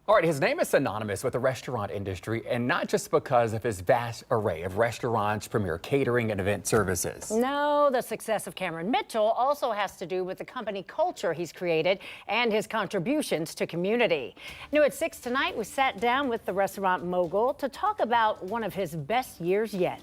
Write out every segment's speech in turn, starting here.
All right, his name is synonymous with the restaurant industry, and not just because of his vast array of restaurants, premier catering, and event services. No, the success of Cameron Mitchell also has to do with the company culture he's created and his contributions to community. New at 6 tonight, we sat down with the restaurant mogul to talk about one of his best years yet.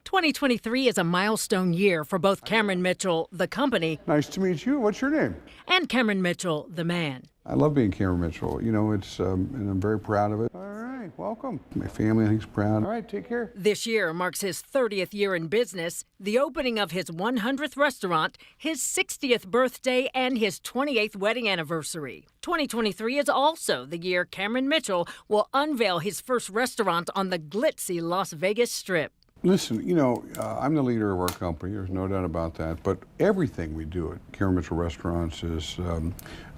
2023 is a milestone year for both Cameron Mitchell, the company. Nice to meet you. What's your name? And Cameron Mitchell, the man. I love being Cameron Mitchell. You know, and I'm very proud of it. All right, welcome. My family, I think, is proud. All right, take care. This year marks his 30th year in business, the opening of his 100th restaurant, his 60th birthday, and his 28th wedding anniversary. 2023 is also the year Cameron Mitchell will unveil his first restaurant on the glitzy Las Vegas Strip. Listen, you know, I'm the leader of our company. There's no doubt about that. But everything we do at Cameron Mitchell Restaurants is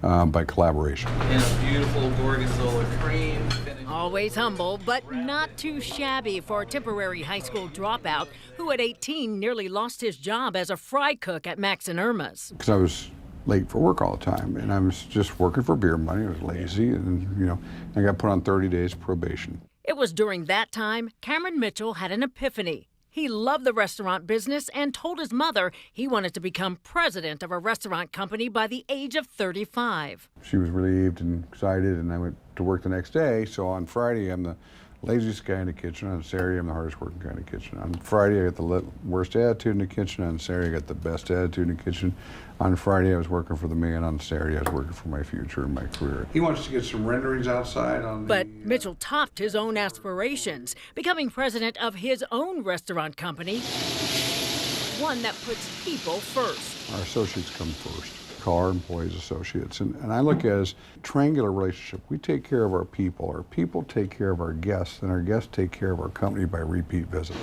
by collaboration. In a beautiful Gorgonzola cream. Always humble, but not too shabby for a temporary high school dropout who at 18 nearly lost his job as a fry cook at Max and Erma's. Because I was late for work all the time, and I was just working for beer money. I was lazy, and, you know, I got put on 30 days probation. It was during that time Cameron Mitchell had an epiphany. He loved the restaurant business and told his mother he wanted to become president of a restaurant company by the age of 35. She was relieved and excited, and I went to work the next day. So on Friday, I'm the laziest guy in the kitchen. On Saturday, I'm the hardest working guy in the kitchen. On Friday, I got the worst attitude in the kitchen. On Saturday, I got the best attitude in the kitchen. On Friday, I was working for the man. On Saturday, I was working for my future and my career. He wants to get some renderings outside on But Mitchell topped his own aspirations, becoming president of his own restaurant company, one that puts people first. Our associates come first. Call our employees associates. And I look at it as a triangular relationship. We take care of our people take care of our guests, and our guests take care of our company by repeat visits.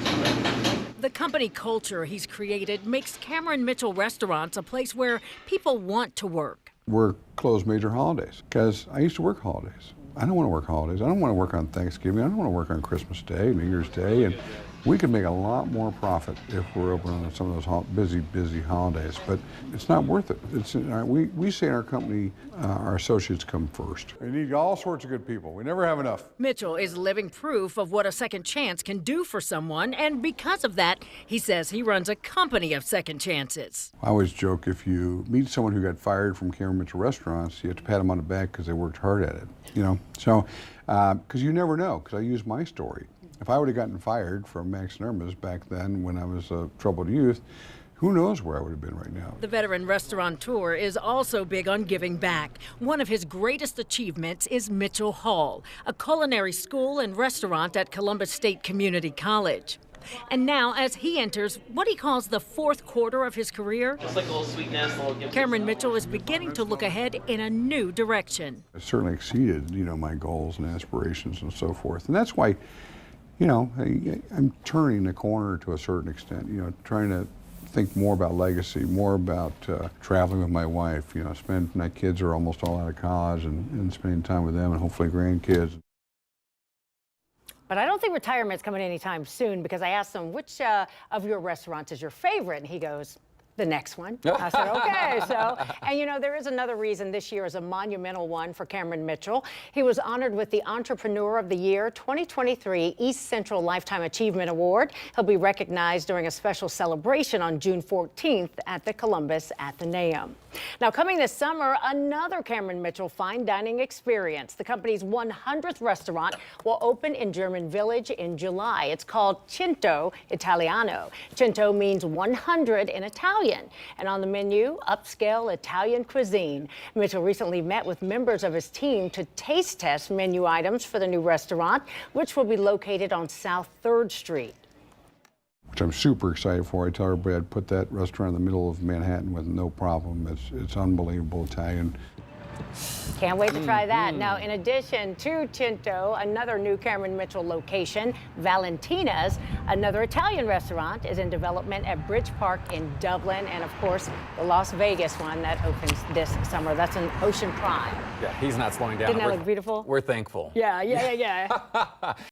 The company culture he's created makes Cameron Mitchell Restaurants a place where people want to work. We're closed major holidays because I used to work holidays. I don't want to work holidays. I don't want to work on Thanksgiving. I don't want to work on Christmas Day, New Year's Day. And we could make a lot more profit if we're open on some of those busy holidays, but it's not worth it. We say in our company, our associates come first. We need all sorts of good people. We never have enough. Mitchell is living proof of what a second chance can do for someone, and because of that, he says he runs a company of second chances. I always joke, if you meet someone who got fired from Cameron Mitchell Restaurants, you have to pat them on the back because they worked hard at it, you know? So, because you never know, because I use my story. If I would have gotten fired from Max and Erma's back then when I was a troubled youth, who knows where I would have been right now. The veteran restaurateur is also big on giving back. One of his greatest achievements is Mitchell Hall, a culinary school and restaurant at Columbus State Community College. And now, as he enters what he calls the fourth quarter of his career, Just like a little sweetness, a little Cameron Mitchell is beginning to look ahead in a new direction. I certainly exceeded, you know, my goals and aspirations and so forth. And that's why, you know, I'm turning the corner to a certain extent, you know, trying to think more about legacy, more about traveling with my wife, you know, my kids are almost all out of college, and spending time with them and hopefully grandkids. But I don't think retirement's coming anytime soon, because I asked him, which of your restaurants is your favorite? And he goes, the next one. I said, okay. So, and you know, there is another reason this year is a monumental one for Cameron Mitchell. He was honored with the Entrepreneur of the Year 2023 East Central Lifetime Achievement Award. He'll be recognized during a special celebration on June 14th at the Columbus Athenaeum. Now, coming this summer, another Cameron Mitchell fine dining experience. The company's 100th restaurant will open in German Village in July. It's called Cento Italiano. Cento means 100 in Italian. And on the menu, upscale Italian cuisine. Mitchell recently met with members of his team to taste test menu items for the new restaurant, which will be located on South 3rd Street. Which I'm super excited for. I tell everybody I'd put that restaurant in the middle of Manhattan with no problem. It's unbelievable Italian. Can't wait to try that. Now, in addition to Cento, another new Cameron Mitchell location, Valentina's, another Italian restaurant, is in development at Bridge Park in Dublin. And of course, the Las Vegas one that opens this summer. That's an Ocean Prime. Yeah, he's not slowing down. Didn't that look beautiful? We're thankful. Yeah.